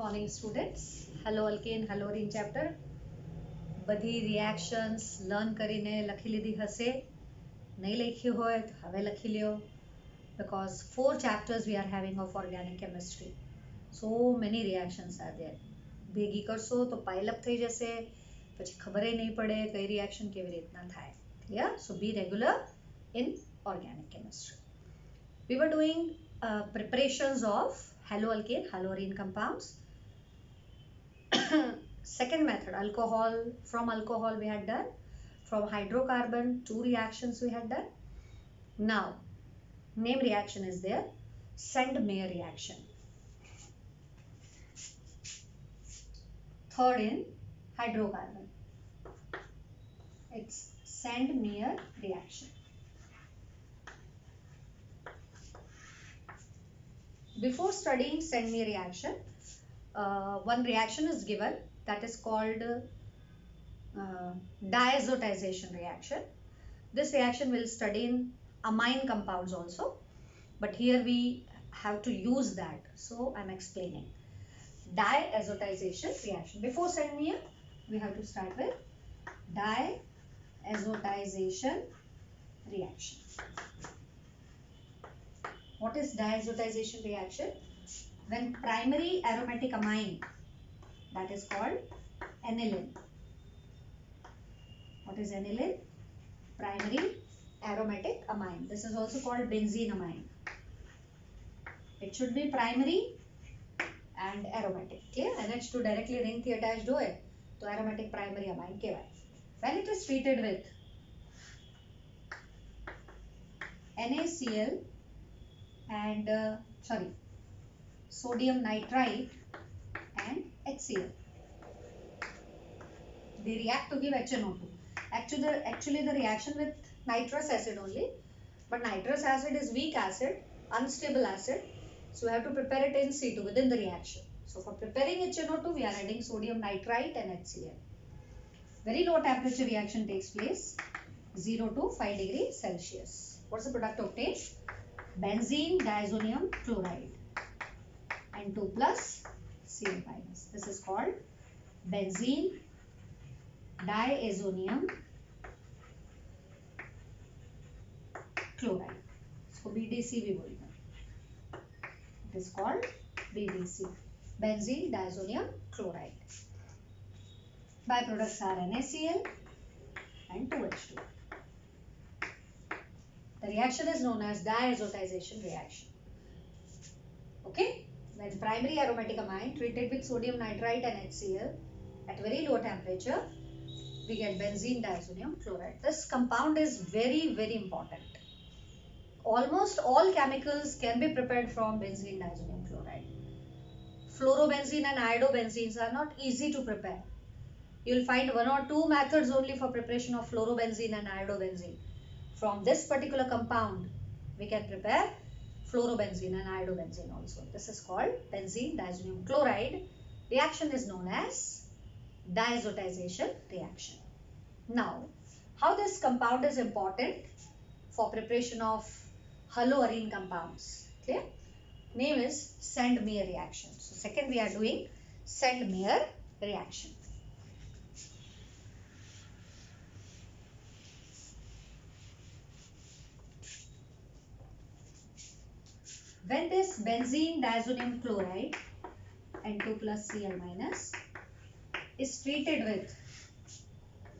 morning students. Hello alkane, halorine chapter. બધી reactions learn કરીને લખી લીધી હશે. નહીં લખી હોય તો હવે લખી લ્યો. Because 4 chapters we are having of organic chemistry. So many reactions are there. ભેગી કરશો તો પાઇલ અપ થઈ જશે, પછી ખબર નહીં પડે કઈ રિએક્શન કેવી રીતના થાય. Clear? So be regular in organic chemistry. We were doing preparations of haloalkane, halorine compounds. Second method, alcohol. From alcohol we had done. From hydrocarbon, 2 reactions we had done. Now, name reaction is there. Sand-Meyer reaction. Third in hydrocarbon. It's Sand-Meyer reaction. Before studying Sand-Meyer reaction, one reaction is given that is called diazotization reaction. This reaction will study in amine compounds also, but here we have to use that, so I'm explaining. Diazotization reaction. Before Sand-Meyer, we have to start with diazotization reaction. What is diazotization reaction? When primary aromatic amine, that is called aniline. What is aniline? Primary aromatic amine. This is also called benzene amine. It should be primary and aromatic. Clear? NH2 directly ring થી attached હોય તો aromatic primary amine કહેવાય. When it is treated with NaCl and sodium nitrite and HCl, they react to give HNO2. Actually the reaction with nitrous acid only, but nitrous acid is weak acid, unstable acid, so we have to prepare it in situ within the reaction. So for preparing HNO2, we are adding sodium nitrite and HCl. Very low temperature reaction takes place, 0 to 5 degrees Celsius. What's the product obtained? Benzene diazonium chloride and 2 plus Cl minus. This is called benzene diazonium chloride. So BDC we बोलते हैं. It is called BDC, benzene diazonium chloride. Byproducts are NaCl and 2H2. The reaction is known as diazotization reaction. Okay? When primary aromatic amine treated with sodium nitrite and HCl at very low temperature, we get benzene diazonium chloride. This compound is very, very important. Almost all chemicals can be prepared from benzene diazonium chloride. Fluorobenzene and iodobenzenes are not easy to prepare. You will find 1 or 2 methods only for preparation of fluorobenzene and iodobenzene. From this particular compound, we can prepare fluorobenzene and iodobenzene also. This is called benzene diazonium chloride. Reaction is known as diazotization reaction. Now, how this compound is important for preparation of haloarine compounds? Clear? Name is Sand-Meyer reaction. So, second we are doing Sand-Meyer reaction. When this benzene diazonium chloride and 2 plus Cl minus is treated with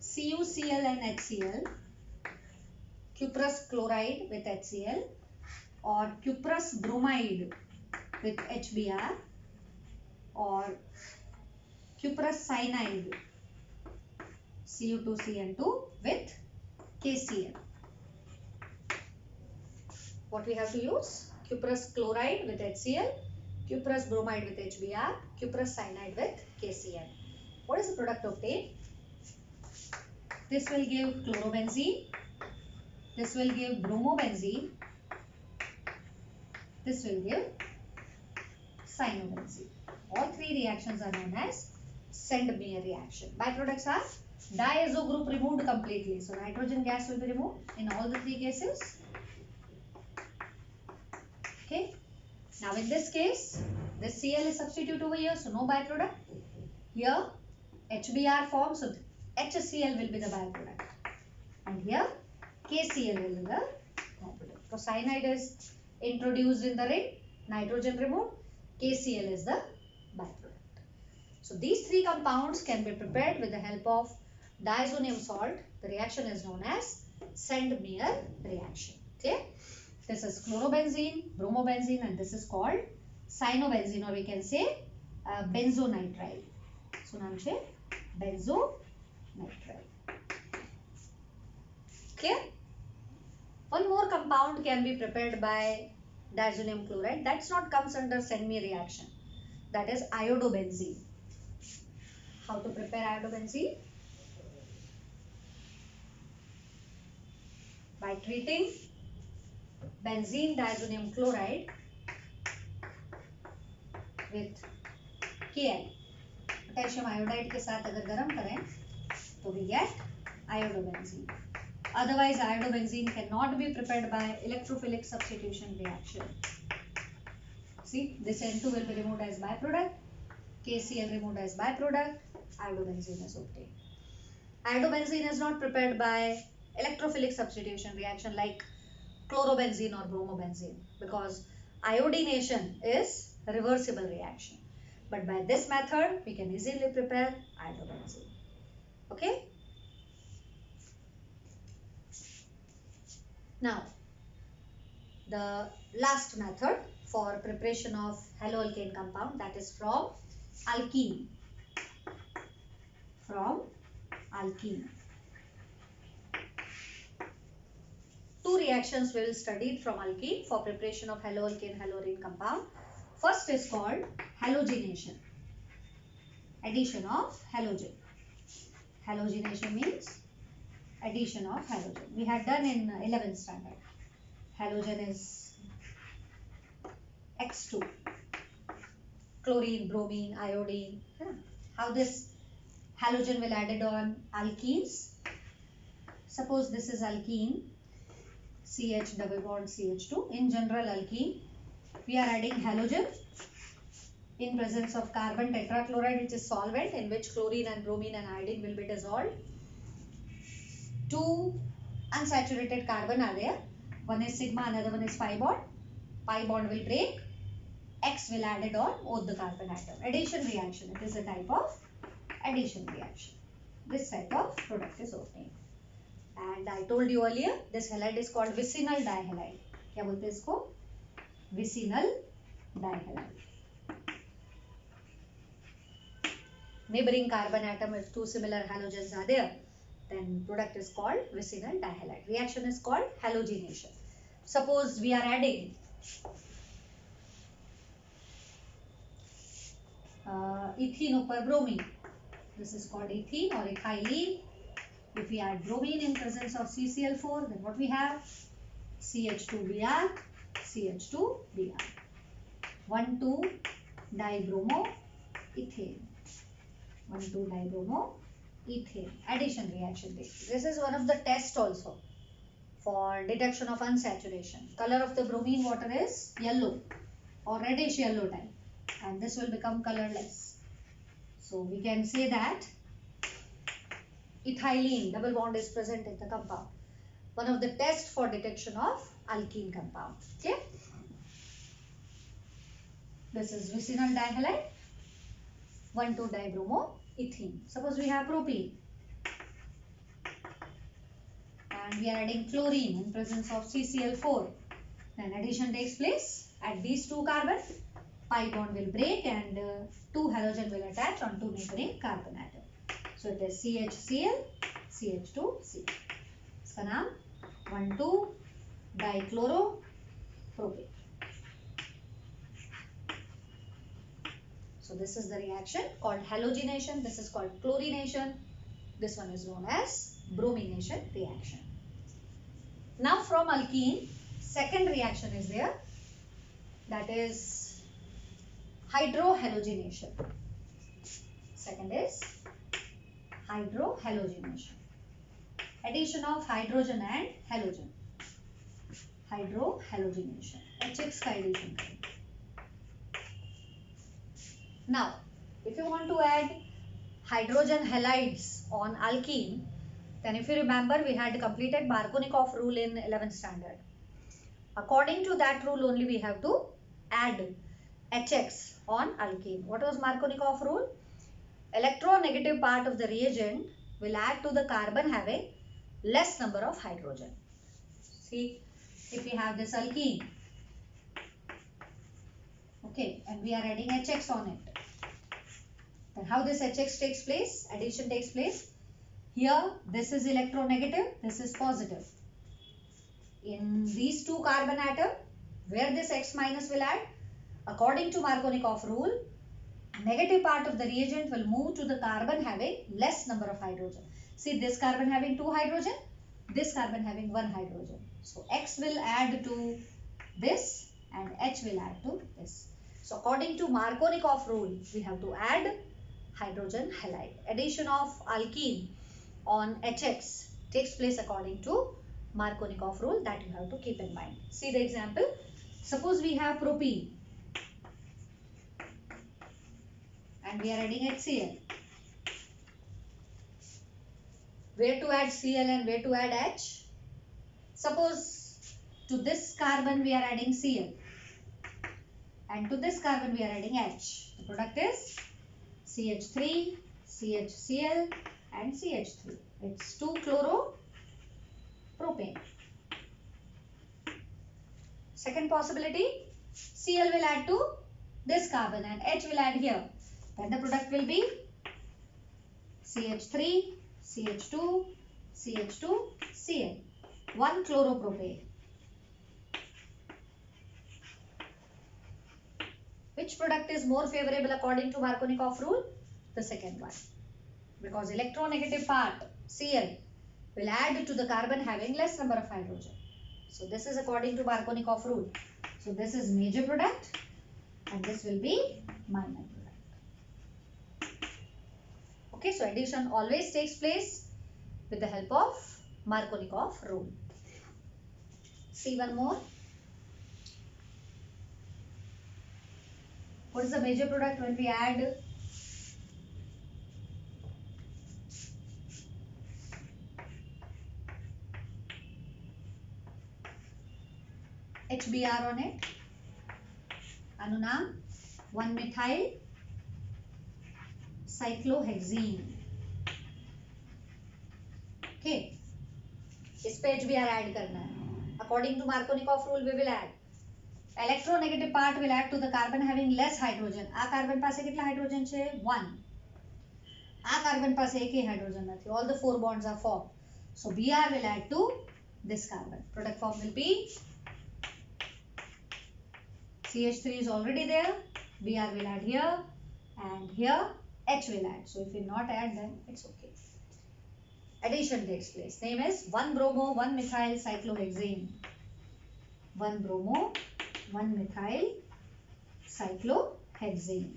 CuCl and HCl, cuprous chloride with HCl, or cuprous bromide with HBr, or cuprous cyanide Cu2Cl2 with KCl. What we have to use? Cuprous chloride with HCl, cuprous bromide with HBr, cuprous cyanide with KCl. What is the product obtained? This will give chlorobenzene, this will give bromobenzene, this will give cyanobenzene. All 3 reactions are known as Sand-Meyer reaction. Byproducts are diazo group removed completely. So nitrogen gas will be removed in all the 3 cases. Okay. Now in this case, This Cl is substitute over here, so no byproduct. Here HBr forms, so HCl will be the byproduct. And here KCl will be the byproduct. Because cyanide is introduced in the ring, nitrogen removed, KCl is the byproduct. So these three compounds can be prepared with the help of diazonium salt. The reaction is known as Sandmeyer reaction. Clear? This is chlorobenzene, bromobenzene, and this is called cyanobenzene, or we can say benzonitrile. So naam છે benzonitrile. Clear? One more compound can be prepared by diazonium chloride. That's not comes under Sandmeyer reaction. That is iodobenzene. How to prepare iodobenzene? By treating benzene diazonium chloride with Ki, potassium iodide के साथ अगर गर्म करें तो we get iodobenzene. Otherwise, iodobenzene cannot be prepared by electrophilic substitution reaction. See, this N2 will be removed as byproduct, KCl removed as byproduct, iodobenzene is obtained. Iodobenzene is not prepared by electrophilic substitution reaction like chlorobenzene or bromobenzene, because iodination is a reversible reaction. But by this method, we can easily prepare iodobenzene. Okay? Now, the last method for preparation of haloalkane compound, that is from alkene. From alkene. Two reactions we will study from alkene for preparation of haloalkane halorine compound. First is called halogenation. Addition of halogen. Halogenation means addition of halogen. We had done in 11th standard. Halogen is X2. Chlorine, bromine, iodine. How this halogen will added on alkenes. Suppose this is alkene. CH double bond CH2. In general alkene, we are adding halogen in presence of carbon tetrachloride, which is solvent, in which chlorine and bromine and iodine will be dissolved. Two unsaturated carbon are there. One is sigma, another one is pi bond. Pi bond will break. X will added on both the carbon atom. Addition reaction. It is a type of addition reaction. This type of product is obtained. And I told you earlier, this halide is called vicinal dihalide. क्या बोलते हैं इसको? Vicinal dihalide. Neighboring carbon atom, if two similar halogens are there, then product is called vicinal dihalide. Reaction is called halogenation. Suppose we are adding ethene over bromine. This is called ethene or ethylene. If we add bromine in presence of CCl4, then what we have? CH2Br, CH2Br. 1,2-dibromo ethane. 1,2-dibromo ethane. Addition reaction. This is one of the tests also for detection of unsaturation. Color of the bromine water is yellow or reddish yellow type, and this will become colorless. So we can say that ethylene double bond is present in the compound. One of the tests for detection of alkene compound. Okay? This is vicinal dihalide, 1,2-dibromo ethene. Suppose we have propene and we are adding chlorine in presence of CCl4. Then addition takes place at these two carbon. Pi bond will break and two halogen will attach on two neighboring carbon atom. So it is CHCl, CH2Cl. इसका नाम 1,2-dichloropropane. So this is the reaction called halogenation. This is called chlorination. This one is known as bromination reaction. Now from alkene, second reaction is there. That is hydrohalogenation. Second is hydrohalogenation. Addition of hydrogen and halogen. Hydrohalogenation. HX का addition करेंगे. Now, if you want to add hydrogen halides on alkene, then if you remember, we had completed Markovnikov rule in 11th standard. According to that rule only, we have to add HX on alkene. What was Markovnikov rule? Electronegative part of the reagent will add to the carbon having less number of hydrogen. See, if we have this alkene, okay, and we are adding HX on it, then how this HX takes place? Addition takes place. Here, this is electronegative, this is positive. In these two carbon atom, where this X minus will add, according to Markovnikov rule, negative part of the reagent will move to the carbon having less number of hydrogen. See, this carbon having 2 hydrogen, this carbon having 1 hydrogen. So, X will add to this and H will add to this. So, according to Markovnikov rule, we have to add hydrogen halide. Addition of alkene on HX takes place according to Markovnikov rule, that you have to keep in mind. See the example. Suppose we have propene and we are adding HCl. Where to add Cl and where to add H? Suppose to this carbon we are adding Cl and to this carbon we are adding H. The product is CH3, CHCl and CH3. It's 2-chloropropane. Second possibility, Cl will add to this carbon and H will add here. Then the product will be CH3, CH2, CH2, Cl. 1-chloropropane. Which product is more favorable according to Markovnikov rule? The second one. Because electronegative part, Cl, will add to the carbon having less number of hydrogen. So this is according to Markovnikov rule. So this is major product and this will be minor product. Okay, so addition always takes place with the help of Markovnikov rule. See one more. What is the major product when we add HBr on it? Anunam 1-methyl cyclohexene. Okay, इस पे HBr add करना है. According to Markovnikov rule, we will add. Electronegative part will add to the carbon having less hydrogen. આ carbon પાસે કેટલા hydrogen છે? 1. આ carbon પાસે એકેય હાઇડ્રોજન નથી. All the 4 bonds are formed. So Br will add to this carbon. Product form will be CH3 is already there. Br will add here and here H will add. So if you not add, then it's okay. Addition takes place. Name is 1-bromo 1-methyl cyclohexane. 1-bromo 1-methyl cyclohexane.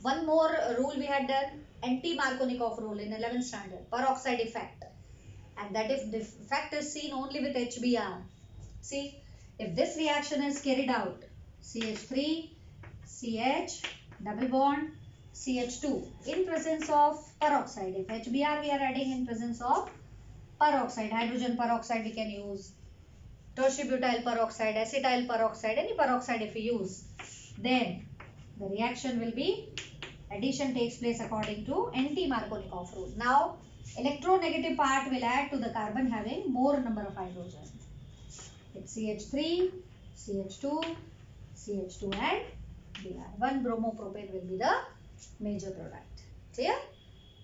One more rule we had done, anti-Markovnikov rule in 11th standard, peroxide effect. And that if the effect is seen only with HBr. See, if this reaction is carried out, CH3, CH, double bond, CH2 in presence of peroxide. If HBr we are adding in presence of peroxide, hydrogen peroxide we can use, tertiary butyl peroxide, acetyl peroxide, any peroxide if we use, then the reaction will be, addition takes place according to anti-Markovnikov rule. Now, electronegative part will add to the carbon having more number of hydrogen. It's CH3, CH2, CH2 and Br. 1-bromopropane will be the major product. Clear?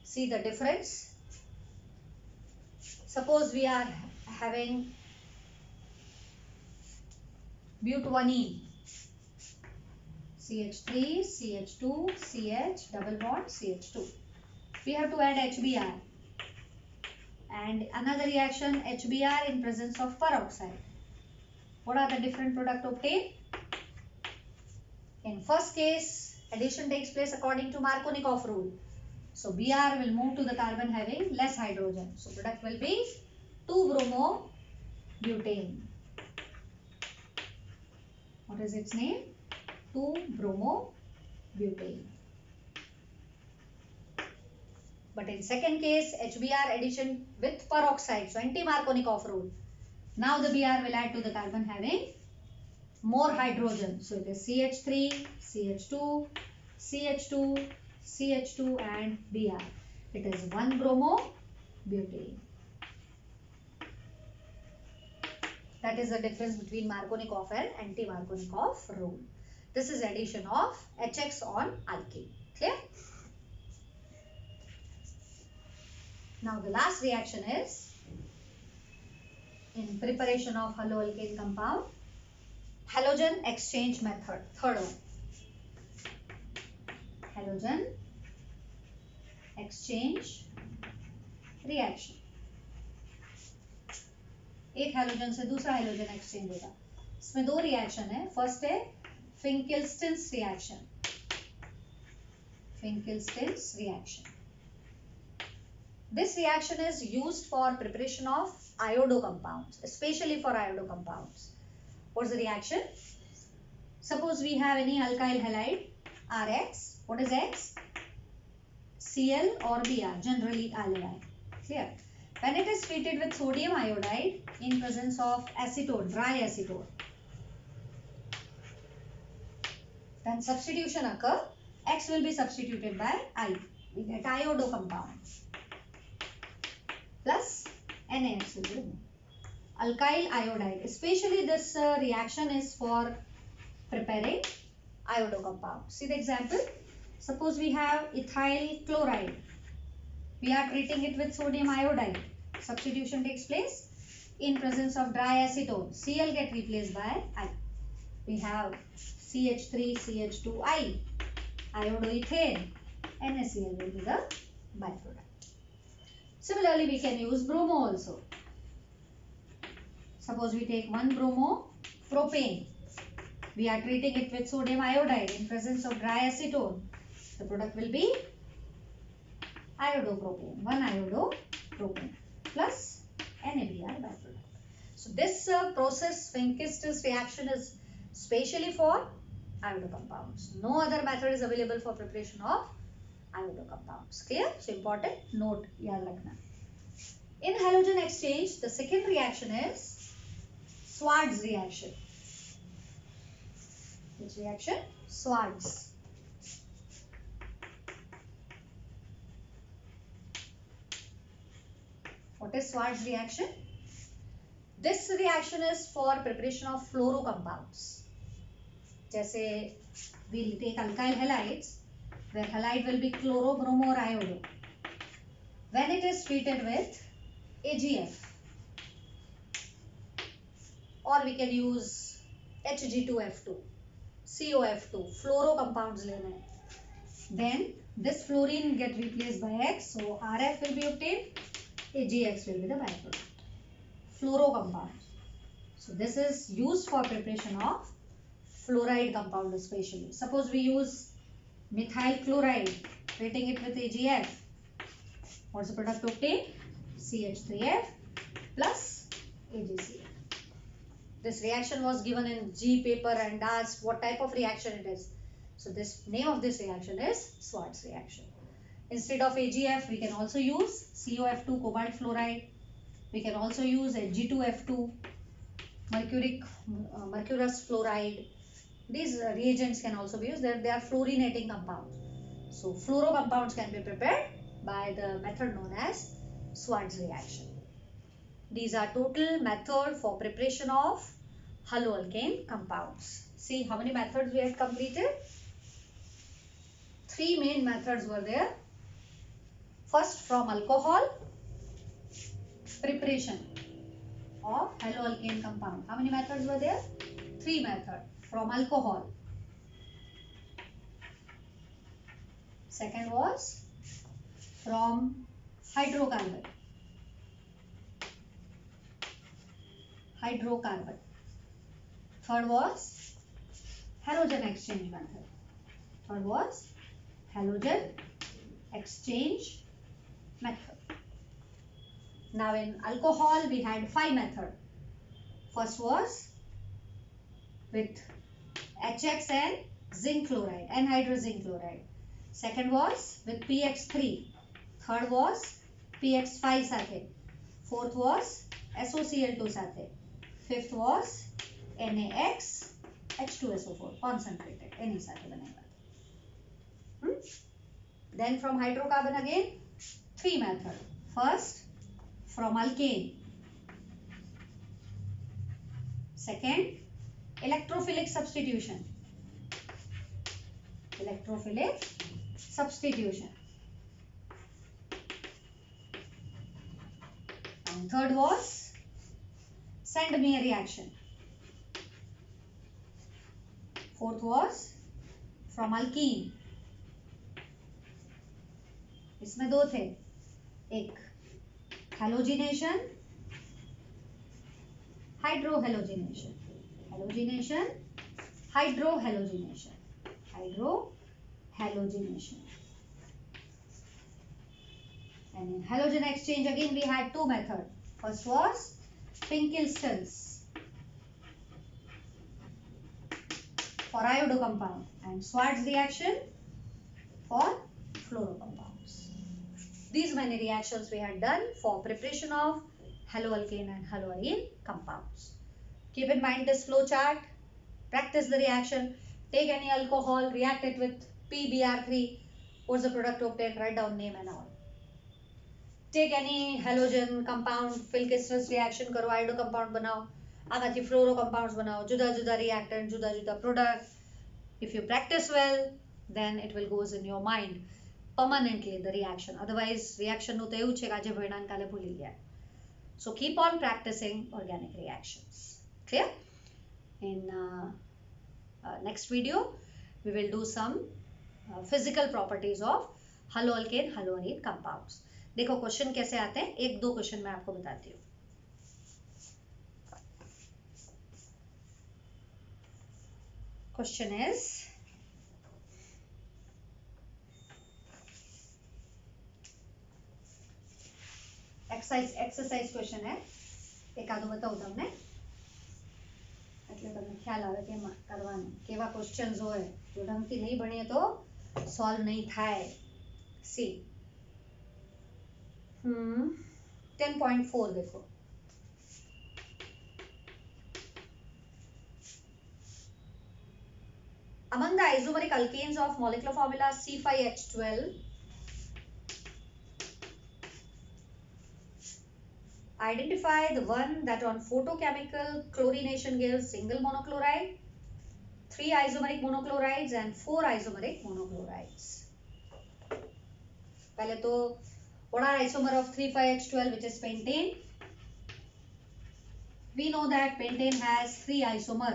See the difference. Suppose we are having but1ene. CH3, CH2, CH, double bond, CH2. We have to add HBr. And another reaction, HBr in presence of peroxide. What are the different products obtained? In first case, addition takes place according to Markovnikov rule. So Br will move to the carbon having less hydrogen. So product will be 2-bromobutane. What is its name? 2-bromobutane. But in second case, HBr addition with peroxide, so anti-Markovnikov rule. Now the Br will add to the carbon having more hydrogen. So it is CH3, CH2, CH2, CH2 and Br. It is 1-bromobutane. That is the difference between Markovnikov and anti-Markovnikov rule. This is addition of HX on alkene. Clear? Now the last reaction is in preparation of haloalkane compound, halogen exchange method. Third one. Halogen exchange reaction. एक halogen से दूसरा halogen exchange होगा. इसमें दो reaction है. First है फिंकेल्स्टन्स reaction. Finkelstein's reaction. This reaction is used for preparation of iodo compounds, especially for iodo compounds. What's the reaction? Suppose we have any alkyl halide Rx. What is X? Cl or Br, generally aldehyde. Clear? When it is treated with sodium iodide in presence of acetone, dry acetone, then substitution occur. X will be substituted by I. We get iodo compound plus NaX will be removed. Alkyl iodide. Especially this reaction is for preparing iodo compound. See the example. Suppose we have ethyl chloride. We are treating it with sodium iodide. Substitution takes place in presence of dry acetone. Cl get replaced by I. We have CH3, CH2I. Iodoethane. NaCl will be the byproduct. Similarly, we can use bromo also. Suppose we take 1-bromopropane. We are treating it with sodium iodide in presence of dry acetone. The product will be iodopropane. 1-iodopropane plus NaBr byproduct. So this process, Finkelstein's reaction, is specially for iodo compounds. No other method is available for preparation of iodo compounds. Clear? So important note yaad rakhna. In halogen exchange, the second reaction is Swartz reaction. Which reaction? Swartz. What is Swartz reaction? This reaction is for preparation of fluorocompounds. जैसे we'll take alkyl halides, where halide will be chloro, bromo or iodo. When it is treated with AgF, or we can use Hg2F2, COF2, fluorocompounds लेना है. Then this fluorine get replaced by X, so RF will be obtained, AgX will be the byproduct. Fluorocompounds. So this is used for preparation of fluoride compound especially. Suppose we use methyl chloride, treating it with AgF. What's the product obtained? CH3F plus AgCl. This reaction was given in G paper and asked what type of reaction it is. So this name of this reaction is Swartz reaction. Instead of AgF, we can also use COF2 cobalt fluoride. We can also use Ag2F2, mercurous fluoride. These reagents can also be used. They are fluorinating compounds. So fluorocompounds can be prepared by the method known as Swartz reaction. These are total method for preparation of haloalkane compounds. See how many methods we have completed? 3 main methods were there. First, from alcohol, preparation of haloalkane compound. How many methods were there? 3 methods. From alcohol. Second was from hydrocarbon. Third was halogen exchange method. Third was halogen exchange method. Now in alcohol we had 5 methods. First was with HX and zinc chloride, anhydrous zinc chloride. Second was with PX3. Third was PX5 સાથે. Fourth was SOCl2 સાથે. Fifth was NaX H2SO4 concentrated. એની સાથે બનાવ્યા. Then from hydrocarbon again, three method. First, from alkane. Second, electrophilic substitution. Electrophilic substitution. And third was Sandmeyer reaction. Fourth was from alkene. इसमें दो थे, एक halogenation, hydrohalogenation, halogenation, hydrohalogenation, hydrohalogenation. And in halogen exchange again we had two methods. First was Pinkelstons for iodo compound and Schwartz reaction for fluorocompounds. These many reactions we had done for preparation of haloalkane and haloarene compounds. Keep in mind this flow chart. Practice the reaction. Take any alcohol, react it with PBr3. What's the product obtained? Write down name and all. Take any halogen compound, Pinkelstons reaction करो, iodo compound बनाओ, आगाથી fluoro compounds बनाओ, जुदा जुदा reactant, जुदा जुदा product. If you practice well, then it will goes in your mind permanently the reaction. Otherwise reaction નું તો એવું છે કે આજે ભણ્યા ને કાલે ભૂલી ગયા. So keep on practicing organic reactions. Clear? In next video we will do some physical properties of haloalkane haloarene compounds. देखो क्वेश्चन कैसे आते हैं, एक दो क्वेश्चन मैं आपको बताती हूँ. क्वेश्चन इज एक्सरसाइज क्वेश्चन है, एकादो बताऊं તમને એટલે તમને ખ્યાલ આવે કે કરવાનું કેવા ક્વેશ્ચન્સ હોય. જો ઢંગથી નહીં ભણીએ તો સોલ્વ નહીં થાય. સી 10.4 देखो. Among the isomeric alkanes of molecular formula C5H12, identify the one that on photochemical chlorination gives single monochloride, 3 isomeric monochlorides and 4 isomeric monochlorides. पहले तो what are isomer of 3,5,H12, which is pentane? We know that pentane has 3 isomer.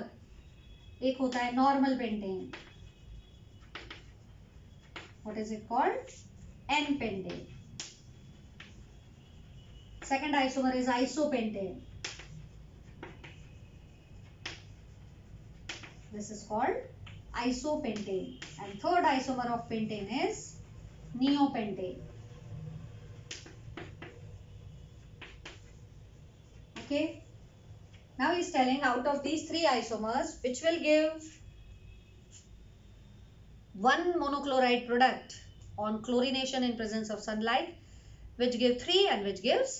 एक होता है normal pentane. What is it called? N-pentane. Second isomer is isopentane. This is called isopentane. And third isomer of pentane is neopentane. Okay. Now he is telling out of these 3 isomers which will give one monochloride product on chlorination in presence of sunlight, which give 3 and which gives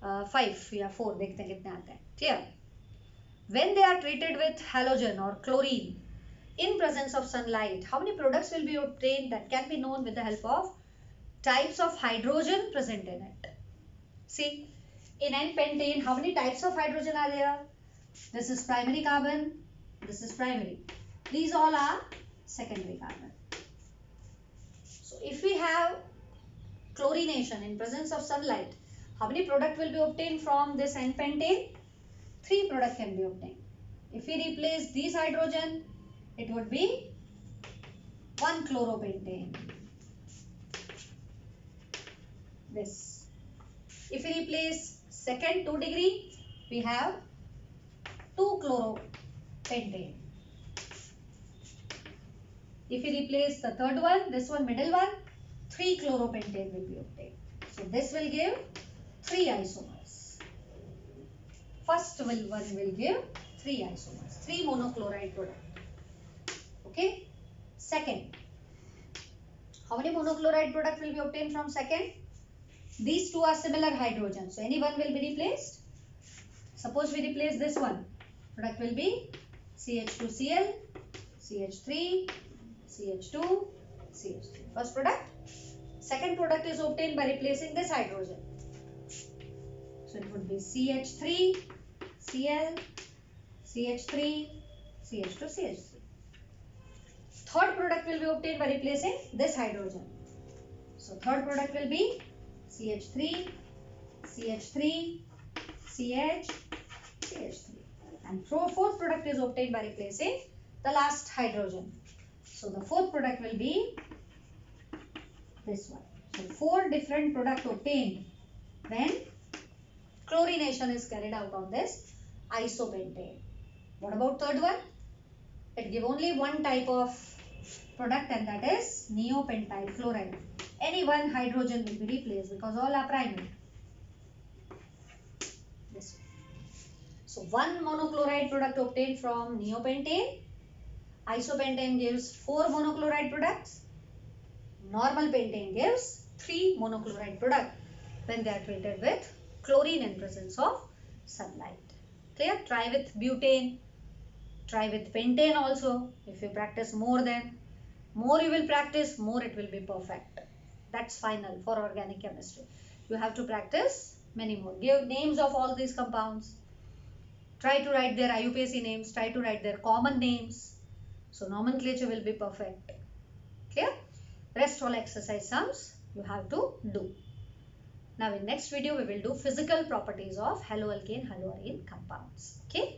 5 या 4. देखते हैं कितने आते हैं. Clear? When they are treated with halogen or chlorine in presence of sunlight, how many products will be obtained? That can be known with the help of types of hydrogen present in it. See, in N-pentane, how many types of hydrogen are there? This is primary carbon, this is primary. These all are secondary carbon. So if we have chlorination in presence of sunlight, how many product will be obtained from this N-pentane? 3 product can be obtained. If we replace these hydrogen, it would be 1 chloropentane. This. If we replace second 2 degree, we have 2 chloropentane. If we replace the third one, this one middle one, 3 chloropentane will be obtained. So this will give 3 isomers. First one will give 3 isomers, 3 monochloride product. Okay. Second, how many monochloride product will be obtained from second? These two are similar hydrogens, so any one will be replaced. Suppose we replace this one, product will be CH2Cl, CH3, CH2, CH3. First product. Second product is obtained by replacing this hydrogen. So it would be CH3, Cl, CH3, CH2, CH3. Third product will be obtained by replacing this hydrogen. So third product will be CH3, CH3, CH, CH3. And fourth product is obtained by replacing the last hydrogen. So the fourth product will be this one. So 4 different products obtained when chlorination is carried out on this isopentane. What about third one? It gives only one type of product, and that is neopentyl chloride. Any one hydrogen will be replaced because all are primary. This one. So one monochloride product obtained from neopentane. Isopentane gives 4 monochloride products. Normal pentane gives 3 monochloride products when they are treated with chlorine in presence of sunlight. Clear? Try with butane. Try with pentane also. If you practice more you will practice, more it will be perfect. That's final for organic chemistry. You have to practice many more. Give names of all these compounds. Try to write their IUPAC names. Try to write their common names. So nomenclature will be perfect. Clear? Rest all exercise sums you have to do. Now in next video we will do physical properties of haloalkane, haloarine compounds. Okay.